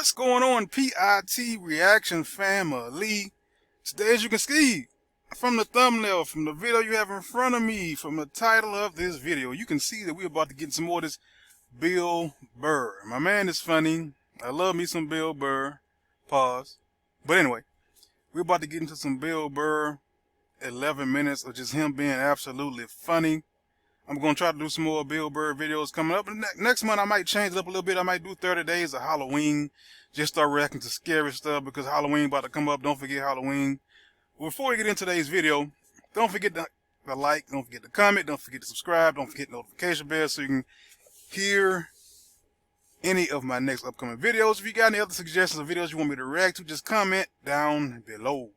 What's going on, PIT Reaction family? Today, as you can see from the thumbnail, from the video you have in front of me, from the title of this video, you can see that we're about to get some more of this Bill Burr. My man is funny. I love me some Bill Burr. Pause. But anyway, we're about to get into some Bill Burr. 11 minutes of just him being absolutely funny. I'm going to try to do some more Bill Burr videos coming up. And next month, I might change it up a little bit. I might do 30 days of Halloween. Just start reacting to scary stuff because Halloween about to come up. Don't forget Halloween. Before we get into today's video, don't forget to like, don't forget to comment, don't forget to subscribe, don't forget the notification bell so you can hear any of my next upcoming videos. If you got any other suggestions of videos you want me to react to, just comment down below.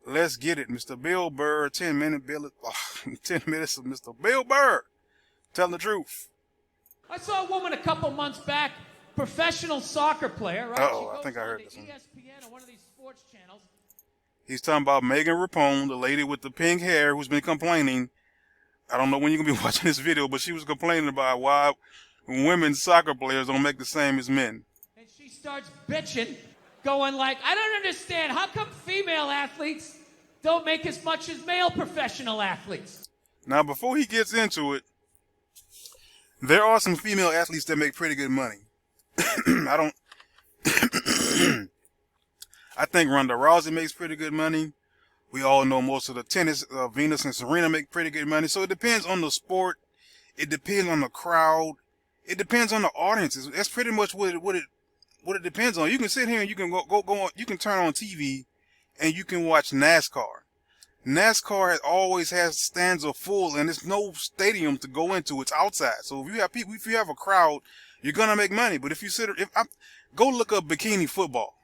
Let's get it. Mr. Bill Burr, 10 minutes of Mr. Bill Burr telling the truth. I saw a woman a couple months back, professional soccer player, right? Uh-oh, I think I heard this one. ESPN or one of these sports channels. He's talking about Megan Rapone, the lady with the pink hair who's been complaining. I don't know when you're going to be watching this video, but she was complaining about why women soccer players don't make the same as men. And she starts bitching, going like, I don't understand. How come female athletes don't make as much as male professional athletes? Now, before he gets into it, there are some female athletes that make pretty good money. I think Ronda Rousey makes pretty good money. We all know most of the tennis, Venus and Serena make pretty good money. So it depends on the sport. It depends on the crowd. It depends on the audiences. That's pretty much what it depends on. You can sit here and you can go on, you can turn on TV and you can watch NASCAR. NASCAR always has stands are full and there's no stadium to go into. It's outside. So if you have people, if you have a crowd, you're gonna make money. But if you go look up bikini football.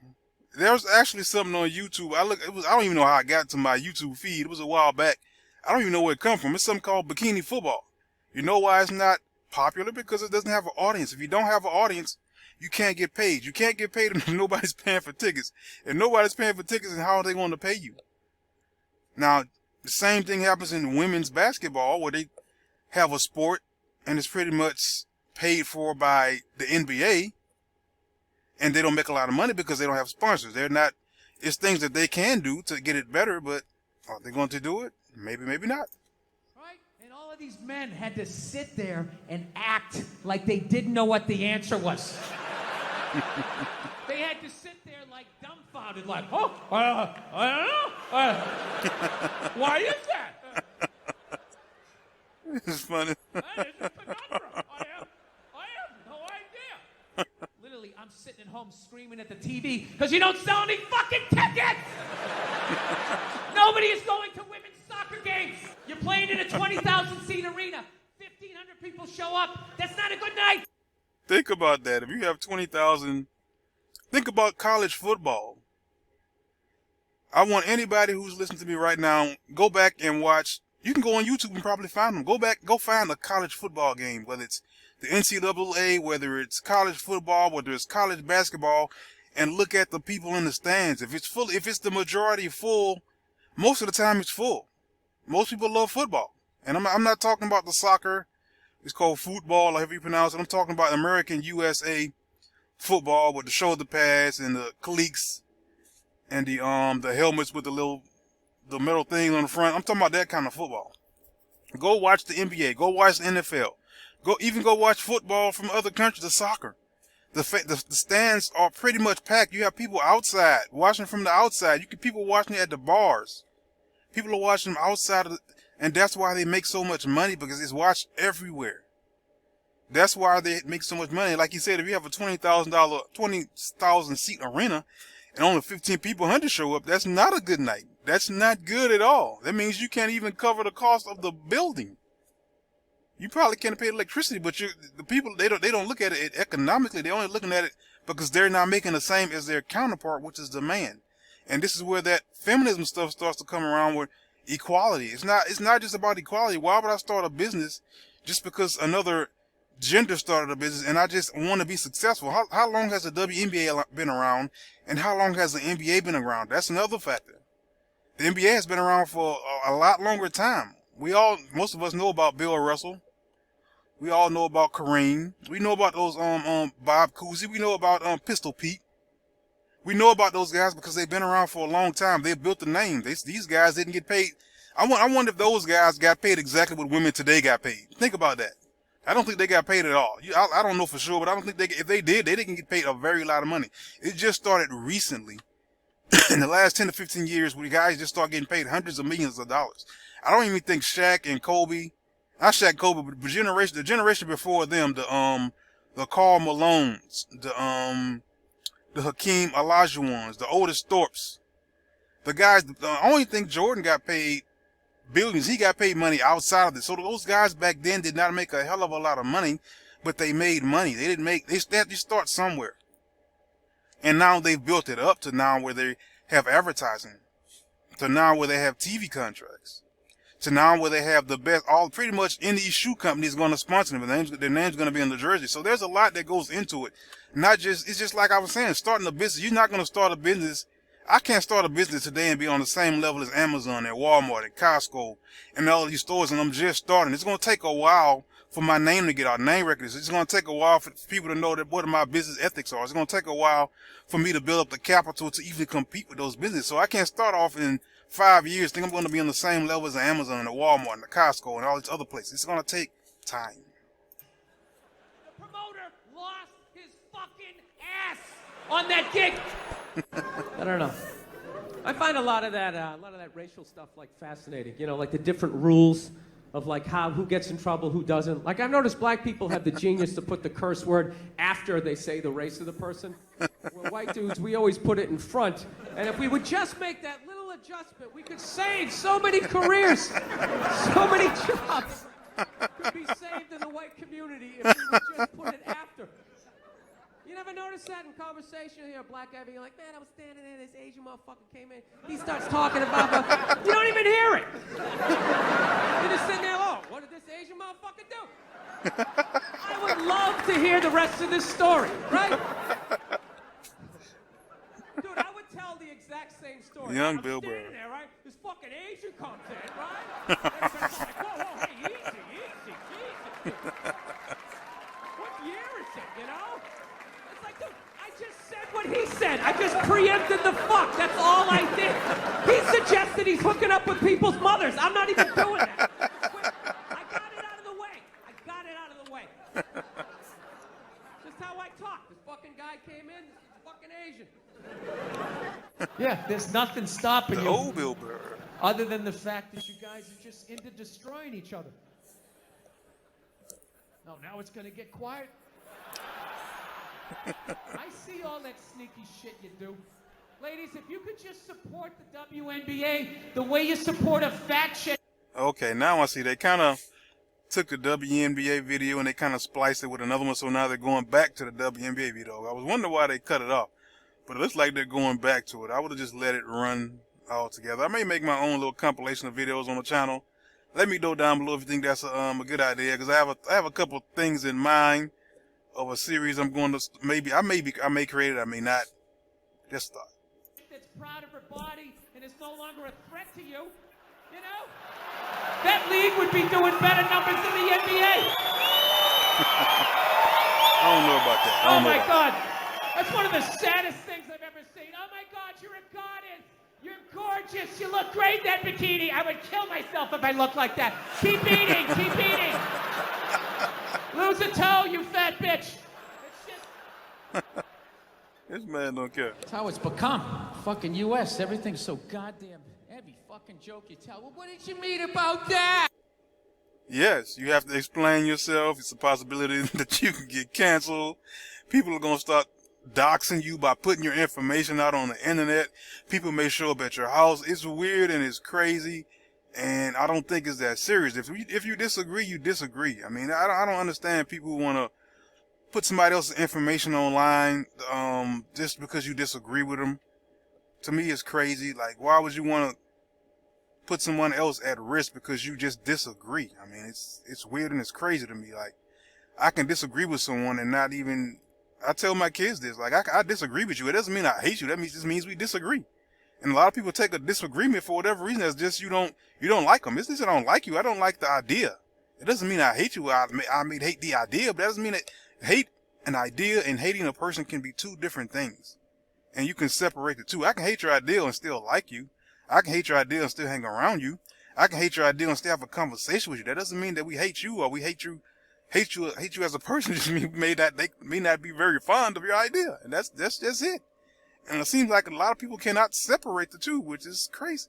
There's actually something on YouTube. I don't even know how I got to my YouTube feed. It was a while back. I don't even know where it come from. It's something called bikini football. You know why it's not popular? Because it doesn't have an audience. If you don't have an audience, you can't get paid. You can't get paid if nobody's paying for tickets. If nobody's paying for tickets, then how are they going to pay you? Now, the same thing happens in women's basketball where they have a sport and it's pretty much paid for by the NBA. And they don't make a lot of money because they don't have sponsors. It's things that they can do to get it better, but are they going to do it? Maybe, maybe not. Right? And all of these men had to sit there and act like they didn't know what the answer was. They had to sit there like dumbfounded, like, oh, I don't know. Why is that? It's funny. That is a conundrum. I have no idea. Literally, I'm sitting at home screaming at the TV because you don't sell any fucking tickets! Nobody is going to women's soccer games. You're playing in a 20,000-seat arena. 1,500 people show up. That's not a good night. Think about that. If you have 20,000, think about college football. I want anybody who's listening to me right now, go back and watch. You can go on YouTube and probably find them. Go find a college football game, whether it's the NCAA, whether it's college football, whether it's college basketball, and look at the people in the stands. If it's full, if it's the majority full, most of the time it's full. Most people love football. And I'm not talking about the soccer. It's called football, however you pronounce it. I'm talking about American USA football with the shoulder pads and the cleats and the helmets with the metal thing on the front. I'm talking about that kind of football. Go watch the NBA. Go watch the NFL. Go watch football from other countries, the soccer. The stands are pretty much packed. You have people outside watching from the outside. People watching it at the bars. People are watching them outside and that's why they make so much money, because it's watched everywhere. That's why they make so much money. Like you said, if you have a $20,000 seat arena and only 15 people, 100 show up, that's not a good night. That's not good at all. That means you can't even cover the cost of the building. You probably can't pay electricity, but the people, they don't look at it economically. They're only looking at it because they're not making the same as their counterpart, which is the man. And this is where that feminism stuff starts to come around with equality. It's not just about equality. Why would I start a business just because another gender started a business and I just want to be successful? How long has the WNBA been around and how long has the NBA been around? That's another factor. The NBA has been around for a lot longer time. Most of us know about Bill Russell. We all know about Kareem. We know about those Bob Cousy. We know about Pistol Pete. We know about those guys because they've been around for a long time. They built the name. These guys didn't get paid. I wonder if those guys got paid exactly what women today got paid. Think about that. I don't think they got paid at all. I don't know for sure, but I don't think if they did, they didn't get paid a very lot of money. It just started recently. In the last 10 to 15 years, where guys just start getting paid hundreds of millions of dollars. I don't even think Shaq and Kobe, not Shaq, Kobe, but the generation before them, the Karl Malones, the Hakeem Olajuwons, the Otis Thorpes, the guys, the only thing Jordan got paid billions, he got paid money outside of this. So those guys back then did not make a hell of a lot of money, but they made money. They had to start somewhere. And now they've built it up to now where they have advertising, to now where they have TV contracts, to now where they have the best, pretty much any shoe company is going to sponsor them. Their name's going to be on the jersey. So there's a lot that goes into it. It's just like I was saying, starting a business. You're not going to start a business. I can't start a business today and be on the same level as Amazon and Walmart and Costco and all of these stores, and I'm just starting. It's going to take a while for my name to get out, name records. It's going to take a while for people to know what my business ethics are. It's going to take a while for me to build up the capital to even compete with those businesses. So I can't start off in 5 years think I'm going to be on the same level as Amazon and the Walmart and the Costco and all these other places. It's going to take time. The promoter lost his fucking ass on that gig. I don't know. I find a lot of that racial stuff like fascinating. You know, like the different rules of like who gets in trouble, who doesn't. Like I've noticed black people have the genius to put the curse word after they say the race of the person. We're white dudes, we always put it in front. And if we would just make that little adjustment, we could save so many careers, so many jobs could be saved in the white community if we would just put it after. You never notice that in conversation? You hear a black guy being like, man, I was standing there, this Asian motherfucker came in. He starts talking about, you don't even hear it. You're just sitting there, oh, what did this Asian motherfucker do? I would love to hear the rest of this story, right? Dude, I would tell the exact same story. Young I'm Bill Burr. standing there, right? This fucking Asian comes in, right? Everybody's like, whoa, hey, easy. What year is it, you know? It's like, dude, I just said what he said. I just preempted the fuck. That's all I did. He suggested he's hooking up with people's mothers. I'm not even doing that. I got it out of the way. Just how I talk. This fucking guy came in. This is fucking Asian. Yeah, there's nothing stopping The you. old Bill Burr. Other than the fact that you guys are just into destroying each other. No, now it's gonna get quiet. I see all that sneaky shit you do. Ladies, if you could just support the WNBA the way you support a fat shit. Okay, now I see they kind of took the WNBA video and they kind of spliced it with another one, so now they're going back to the WNBA video. I was wondering why they cut it off, but it looks like they're going back to it. I would have just let it run all together. I may make my own little compilation of videos on the channel. Let me know down below if you think that's a good idea, because I have a couple things in mind of a series I'm going to I may create it, I may not. Just thought. That's proud of her body and is no longer a threat to you. You know? That league would be doing better numbers than the NBA. I don't know about that. Oh my God. That's one of the saddest things I've ever seen. Oh my God, you're a goddess. You're gorgeous. You look great in that bikini. I would kill myself if I looked like that. Keep eating. Keep eating. Lose a toe, you fat bitch. It's just... This man don't care. That's how it's become. Fucking U.S. Everything's so goddamn. Every fucking joke you tell. Well, what did you mean about that? Yes, you have to explain yourself. It's a possibility that you can get canceled. People are going to start doxing you by putting your information out on the internet. People may show up at your house. It's weird and it's crazy, and I don't think it's that serious. If you disagree, you disagree. I mean, I don't understand people who want to put somebody else's information online just because you disagree with them. To me, it's crazy. Like, why would you want to put someone else at risk because you just disagree? I mean, it's weird and it's crazy to me. Like, I can disagree with someone and not even... I tell my kids this, like, I disagree with you. It doesn't mean I hate you. That just means we disagree. And a lot of people take a disagreement for whatever reason. That's just you don't like them. It's just I don't like you. I don't like the idea. It doesn't mean I hate you. I may hate the idea, but that doesn't mean that hate an idea and hating a person can be two different things. and you can separate the two. I can hate your ideal and still like you. I can hate your ideal and still hang around you. I can hate your ideal and still have a conversation with you. That doesn't mean that we hate you or we hate you as a person. It just mean they may not be very fond of your idea, and that's just it. And it seems like a lot of people cannot separate the two, which is crazy.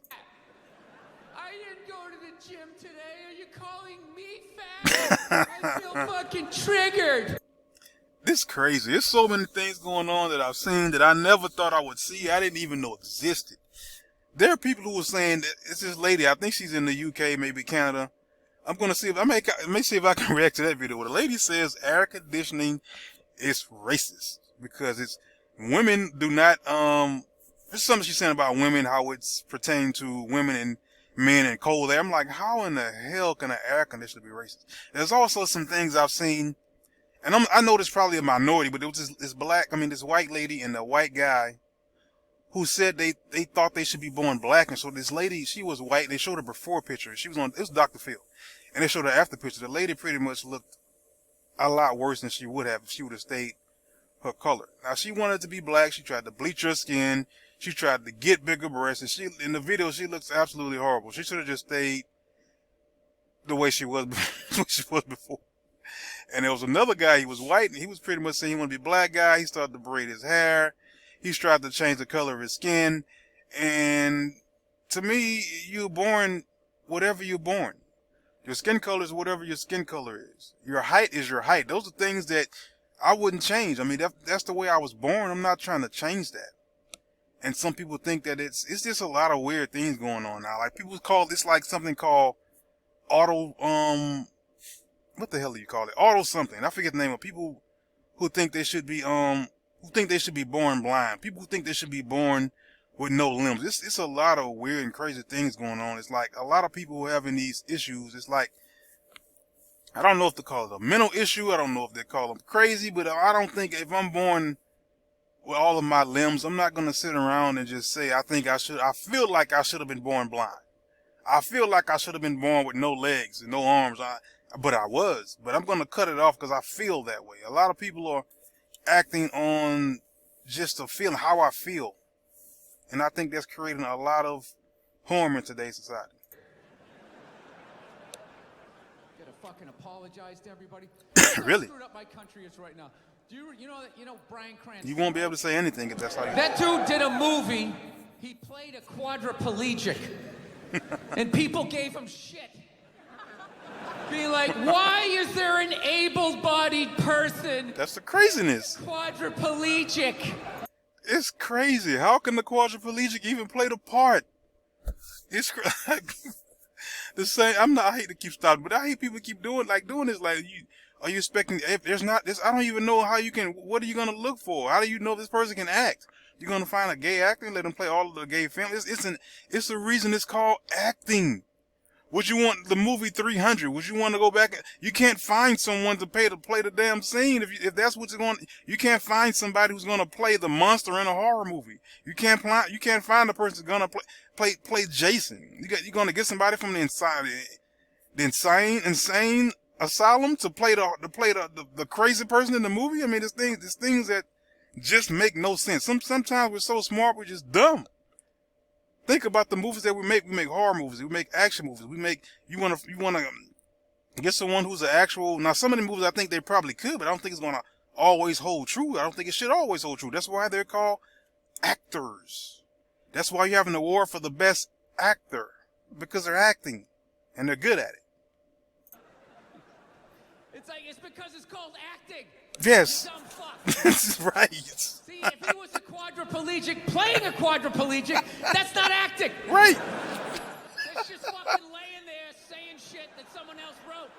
I didn't go to the gym today. Are you calling me fat? I feel fucking triggered. This crazy. There's so many things going on that I've seen that I never thought I would see. I didn't even know existed. There are people who were saying that it's this lady. I think she's in the UK, maybe Canada. I'm gonna see if I may see if I can react to that video. Where the lady says air conditioning is racist because it's women do not. There's something she's saying about women, how it's pertaining to women and men and cold air. I'm like, how in the hell can an air conditioner be racist? There's also some things I've seen. And I know this is probably a minority, but it was this white lady and a white guy who said they thought they should be born black. And so this lady, she was white, and they showed her before picture. It was Dr. Phil. And they showed her after picture. The lady pretty much looked a lot worse than she would have if she would have stayed her color. Now, she wanted to be black. She tried to bleach her skin. She tried to get bigger breasts. And in the video, she looks absolutely horrible. She should have just stayed the way she was before. And there was another guy, he was white, and he was pretty much saying he wanted to be a black guy. He started to braid his hair. He's tried to change the color of his skin. And to me, you're born whatever you're born. Your skin color is whatever your skin color is. Your height is your height. Those are things that I wouldn't change. I mean, that's the way I was born. I'm not trying to change that. And some people think that it's just a lot of weird things going on now. Like people call this like something called what the hell do you call it? Auto something. I forget the name of people who think they should be born blind. People who think they should be born with no limbs. It's a lot of weird and crazy things going on. It's like a lot of people who are having these issues. It's like, I don't know if they call it a mental issue. I don't know if they call them crazy, but I don't think if I'm born with all of my limbs, I'm not going to sit around and just say, I feel like I should have been born blind. I feel like I should have been born with no legs and no arms. But I was. But I'm going to cut it off because I feel that way. A lot of people are acting on just a feeling, how I feel. And I think that's creating a lot of harm in today's society. Gotta fucking apologize to everybody. Really? How screwed up my country is right now. Do you know Bryan Cranston? You won't be able to say anything if that's how you That dude did a movie. He played a quadriplegic. And people gave him shit. Being like, why is there an able-bodied person? That's the craziness. Quadriplegic. It's crazy. How can the quadriplegic even play the part? It's the same. I hate to keep stopping, but I hate people keep doing this. Like, are you expecting? If there's not this, I don't even know how you can. What are you gonna look for? How do you know this person can act? You're gonna find a gay actor and let him play all of the gay films. It's the reason it's called acting. Would you want the movie 300? Would you want to go back? You can't find someone to play the damn scene if that's what you're going. You can't find somebody who's going to play the monster in a horror movie. You can't find the person who's going to play Jason. You're going to get somebody from the insane asylum to play the crazy person in the movie. I mean, there's things that just make no sense. Sometimes we're so smart, we're just dumb. Think about the movies that we make. We make horror movies. We make action movies. You want to get someone who's an actual. Now, some of the movies I think they probably could, but I don't think it's going to always hold true. I don't think it should always hold true. That's why they're called actors. That's why you have an award for the best actor, because they're acting and they're good at it. It's because it's called acting. Yes. Dumb fuck. That's right. See, if he was a quadriplegic playing a quadriplegic, that's not acting. Right. That's just fucking laying there saying shit that someone else wrote.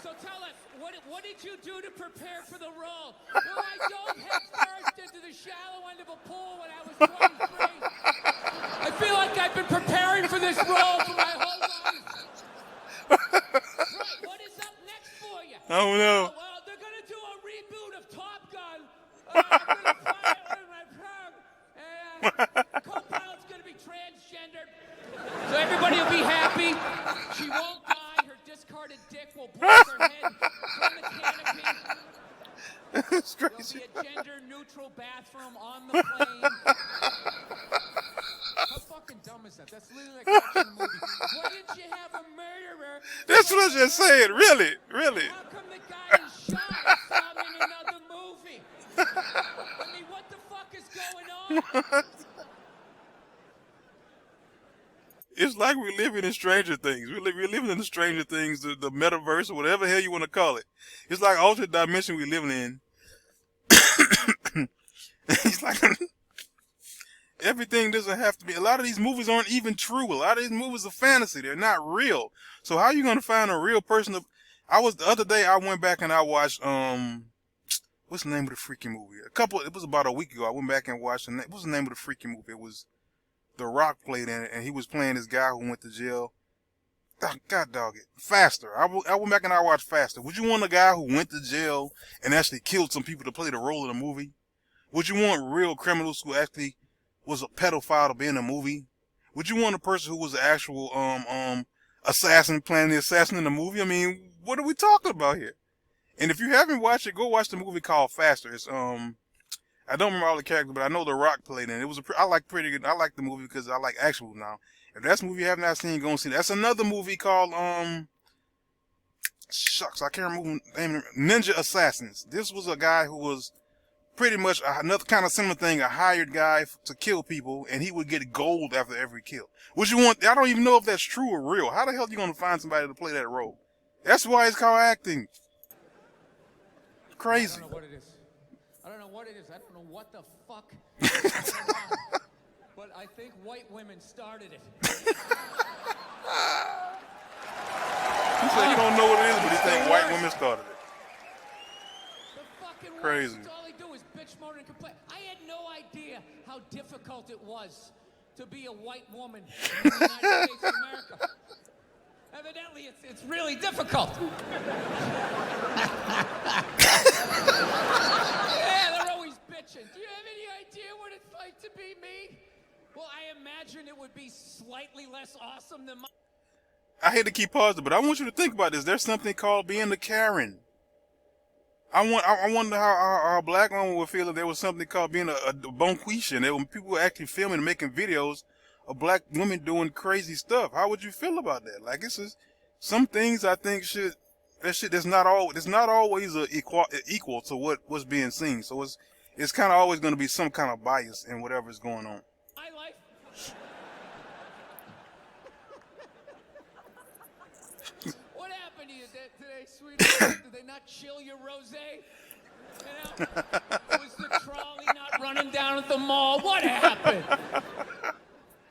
So tell us, what did you do to prepare for the role? Well, I dove head first into the shallow end of a pool when I was 23. I feel like I've been preparing for this role for my whole life. Right, what is up next for you? I don't know. Well, they're going to do a reboot of Top Gun. I'm going to fly it in my prom. And the co-pilot's going to be transgendered. So everybody will be happy. She won't die. Her discarded dick will blow her head from the canopy. It's There'll crazy. be a gender-neutral bathroom on the plane. How fucking dumb is that? That's literally like watching a movie. Why didn't you have a murderer? That's what I just said. Really, really. How come the guy who shot us saw him in another movie? I mean, what the fuck is going on? It's like we're living in Stranger Things. We're living in the Stranger Things, the metaverse, or whatever the hell you want to call it. It's like alternate dimension we're living in. It's like everything doesn't have to be. A lot of these movies aren't even true. A lot of these movies are fantasy. They're not real. So how are you going to find a real person? The other day I went back and I watched what's the name of the freaking movie? It was about a week ago. I went back and watched what's the name of the freaking movie? It was The Rock played in it, and he was playing this guy who went to jail. Oh, God dog it. Faster. I went back and I watched Faster. Would you want a guy who went to jail and actually killed some people to play the role in a movie? Would you want real criminals who actually was a pedophile to be in a movie? Would you want a person who was an actual assassin playing the assassin in the movie? I mean, what are we talking about here? And if you haven't watched it, go watch the movie called Faster. It's I don't remember all the characters, but I know The Rock played in it. It was I like the movie because I like action movies now. If that's a movie you have not seen, go and see it. That's another movie called shucks, I can't remember the name. Ninja Assassins. This was a guy who was pretty much another kind of similar thing, a hired guy to kill people, and he would get gold after every kill. Would you want? I don't even know if that's true or real. How the hell are you going to find somebody to play that role? That's why it's called acting. Crazy. I don't know what it is. I don't know what it is. I don't know what the fuck is going on. But I think white women started it. He said you don't know what it is, but he think white women started it. The fucking Crazy. Worst, all they do is bitch, moan, and complain. I had no idea how difficult it was to be a white woman in the United States of America. Evidently, it's really difficult. Yeah, they're always bitching. Do you have any idea what it's like to be me? Well, I imagine it would be slightly less awesome than my... I hate to keep pausing, but I want you to think about this. There's something called being a Karen. I wonder how a black woman would feel if there was something called being a bonquisha. When people were actually filming and making videos of black women doing crazy stuff. How would you feel about that? Like, it's just some things I think that's not always equal to what's being seen. So it's kind of always going to be some kind of bias in whatever's going on. My life. What happened to you today, sweetheart? Did they not chill your rosé? You know? Was the trolley not running down at the mall? What happened?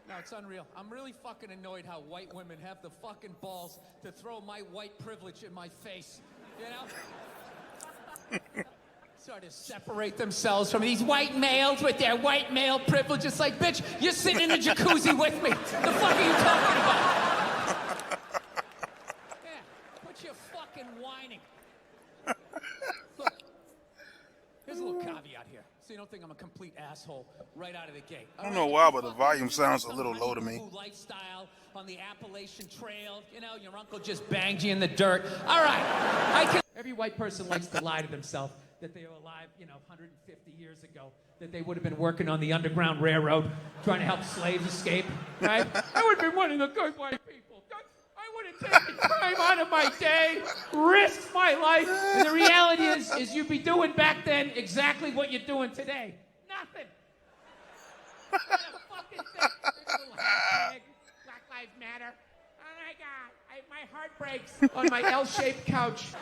No, it's unreal. I'm really fucking annoyed how white women have the fucking balls to throw my white privilege in my face. You know? Sort of separate themselves from these white males with their white male privilege. It's like, bitch, you're sitting in a jacuzzi with me. The fuck are you talking about? Yeah, quit your fucking whining. Look, here's a little caveat here, so you don't think I'm a complete asshole right out of the gate. I don't know why, but the volume sounds a little low to me. Lifestyle on the Appalachian Trail. You know, your uncle just banged you in the dirt. All right, Every white person likes to lie to themselves that they were alive, 150 years ago, that they would have been working on the Underground Railroad, trying to help slaves escape, right? I would have been one of the good white people. I would have taken time out of my day, risked my life, and the reality is you'd be doing back then exactly what you're doing today. Nothing. What a fucking thing. There's a little hashtag, Black Lives Matter. Oh my God, my heart breaks on my L-shaped couch.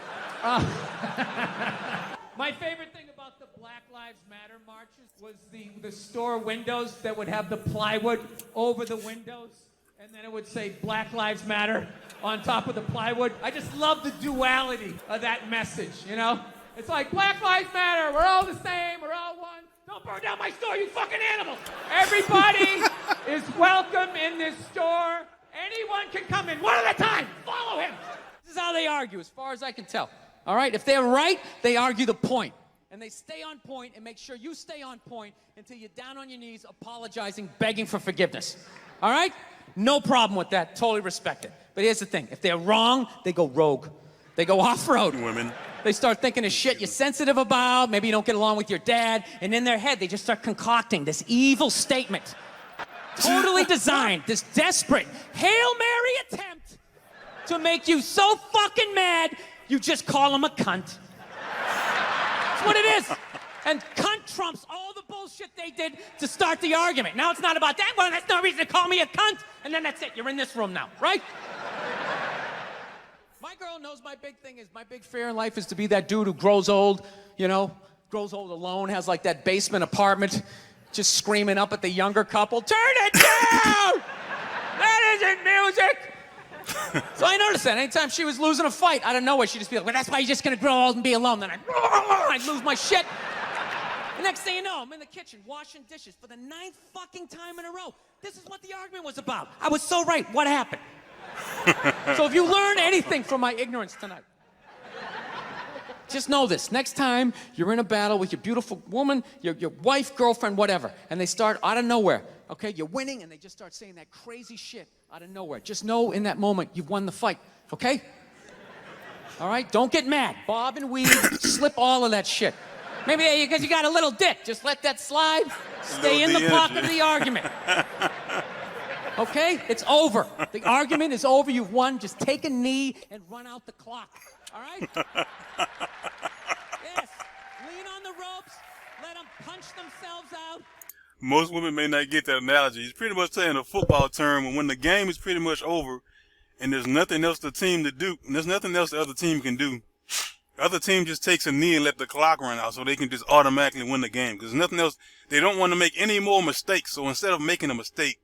My favorite thing about the Black Lives Matter marches was the store windows that would have the plywood over the windows, and then it would say Black Lives Matter on top of the plywood. I just love the duality of that message, you know? It's like, Black Lives Matter, we're all the same, we're all one. Don't burn down my store, you fucking animals! Everybody is welcome in this store. Anyone can come in, one at a time. Follow him. this is how they argue, as far as I can tell. All right? If they're right, they argue the point. And they stay on point and make sure you stay on point until you're down on your knees, apologizing, begging for forgiveness. All right? No problem with that. Totally respect it. But here's the thing. If they're wrong, they go rogue. They go off-road. Women. They start thinking of shit you're sensitive about, maybe you don't get along with your dad, and in their head, they just start concocting this evil statement. Totally designed, this desperate Hail Mary attempt to make you so fucking mad, you just call them a cunt. That's what it is. And cunt trumps all the bullshit they did to start the argument. Now it's not about that. Well, that's no reason to call me a cunt. And then that's it. You're in this room now, right? My girl knows my big thing is, my big fear in life is to be that dude who grows old, you know, grows old alone, has like that basement apartment, just screaming up at the younger couple, turn it down! That isn't music! So I noticed that anytime she was losing a fight, out of nowhere, she'd just be like, well, that's why you're just gonna grow old and be alone. Then I'd lose my shit. The next thing you know, I'm in the kitchen washing dishes for the 9th fucking time in a row. This is what the argument was about. I was so right. What happened? So if you learn anything from my ignorance tonight, just know this. Next time you're in a battle with your beautiful woman, your wife, girlfriend, whatever, and they start out of nowhere, okay? You're winning, and they just start saying that crazy shit out of nowhere. Just know in that moment you've won the fight, okay? All right? Don't get mad. Bob and weave, slip all of that shit. Maybe because you got a little dick. Just let that slide. Stay in the pocket of the argument. Okay? It's over. The argument is over. You've won. Just take a knee and run out the clock. All right? Yes. Lean on the ropes. Let them punch themselves out. Most women may not get that analogy. He's pretty much saying a football term when the game is pretty much over and there's nothing else the team to do, and there's nothing else the other team can do. The other team just takes a knee and let the clock run out so they can just automatically win the game. Because nothing else, they don't want to make any more mistakes. So instead of making a mistake,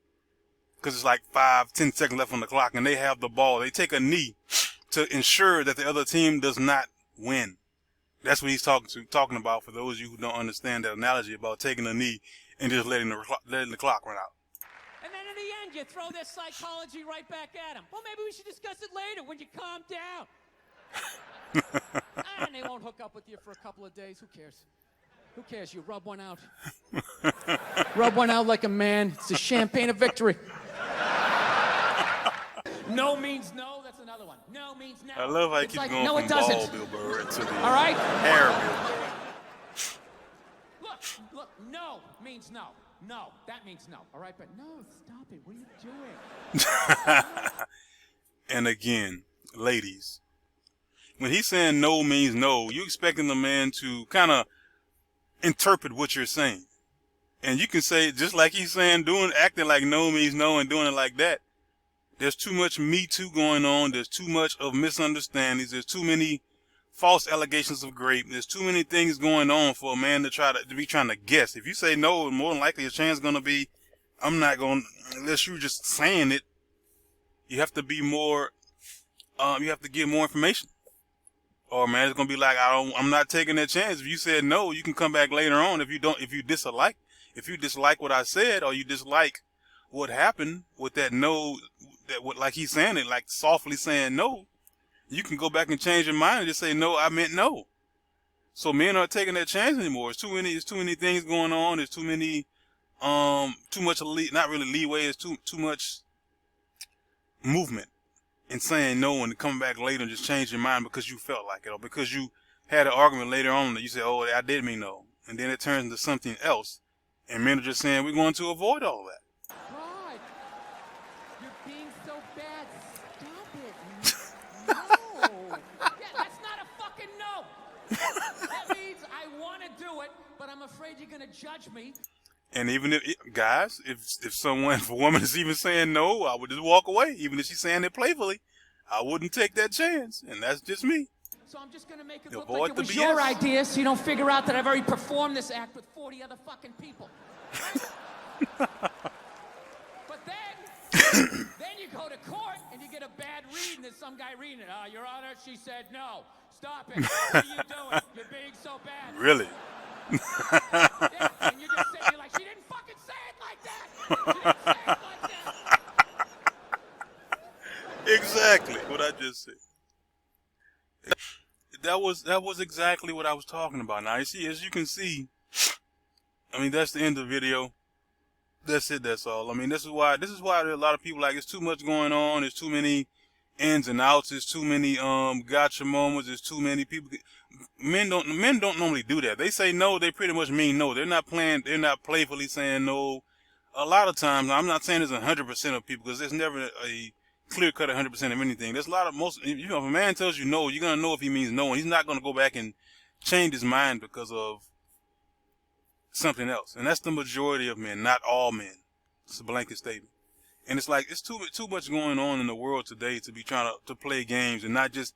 because it's like 5-10 seconds left on the clock and they have the ball, they take a knee to ensure that the other team does not win. That's what he's talking about for those of you who don't understand that analogy about taking a knee and just letting the clock run out. And then in the end, you throw their psychology right back at them. Well, maybe we should discuss it later when you calm down. And they won't hook up with you for a couple of days. Who cares? Who cares? You rub one out. Rub one out like a man. It's the champagne of victory. No means no. That's another one. No means no. I love how he It's keeps like, going no, from it doesn't. ball Bill Burr to the All right? hair Bill Burr. Look, no means no. No, that means no. All right, but no, stop it. What are you doing? And again, ladies, when he's saying no means no, you're expecting the man to kind of interpret what you're saying. And you can say, just like he's saying, acting like no means no and doing it like that. There's too much Me Too going on. There's too much of misunderstandings. There's too many false allegations of rape. There's too many things going on for a man to be trying to guess. If you say no, more than likely a chance is going to be, I'm not going, unless you're just saying it. You have to be more, you have to give more information. Or man, it's going to be like, I'm not taking that chance. If you said no, you can come back later on. If you dislike what I said, or you dislike what happened with that no, like he's saying it, like softly saying no, you can go back and change your mind and just say, no, I meant no. So men aren't taking that chance anymore. It's too many things going on. There's too many, too much, not really leeway. It's too much movement in saying no and coming back later and just change your mind because you felt like it, or because you had an argument later on that you said, oh, I did mean no. And then it turns into something else. And men are just saying, we're going to avoid all that. God, you're being so bad. Stop it. No. Yeah, that's not a fucking no. That means I want to do it, but I'm afraid you're going to judge me. And even if a woman is even saying no, I would just walk away. Even if she's saying it playfully, I wouldn't take that chance. And that's just me. So I'm just going to make it look Avoid like it the was BS. your idea so you don't figure out that I've already performed this act with 40 other fucking people. But then you go to court and you get a bad read and there's some guy reading it. Your Honor, she said no. Stop it. What are you doing? You're being so bad. Really? Yeah, and you're just saying, like, she didn't fucking say it like that. She didn't say it like that. Exactly what I just said. That was exactly what I was talking about. Now, you see, as you can see, I mean, that's the end of the video. That's it. That's all. I mean, this is why there are a lot of people like, it's too much going on. There's too many ins and outs. There's too many gotcha moments. There's too many people. Men don't normally do that. They say no, they pretty much mean no. They're not playfully saying no. A lot of times, I'm not saying it's 100% of people, because there's never a clear cut 100% of anything. There's a lot of if a man tells you no, you're gonna know if he means no, and he's not gonna go back and change his mind because of something else. And that's the majority of men, not all men. It's a blanket statement. And it's like, it's too much going on in the world today to be trying to play games and not just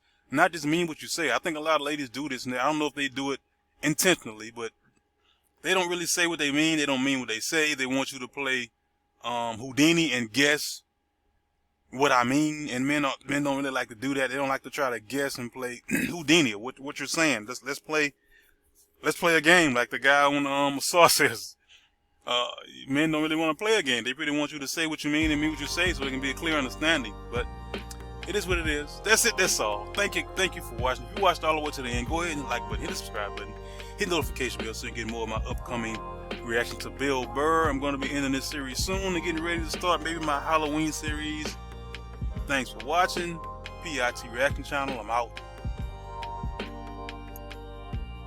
mean what you say. I think a lot of ladies do this, and I don't know if they do it intentionally, but they don't really say what they mean. They don't mean what they say. They want you to play Houdini and guess what I mean. And men don't really like to do that. They don't like to try to guess and play Houdini, what you're saying. Let's play a game, like the guy on Saw says. Men don't really want to play a game. They really want you to say what you mean and mean what you say, so it can be a clear understanding. But it is what it is. That's it. That's all. Thank you for watching. If you watched all the way to the end, go ahead and like button, hit the subscribe button, hit the notification bell so you get more of my upcoming reaction to Bill Burr. I'm going to be ending this series soon and getting ready to start maybe my Halloween series. Thanks for watching. PIT Reaction Channel. I'm out.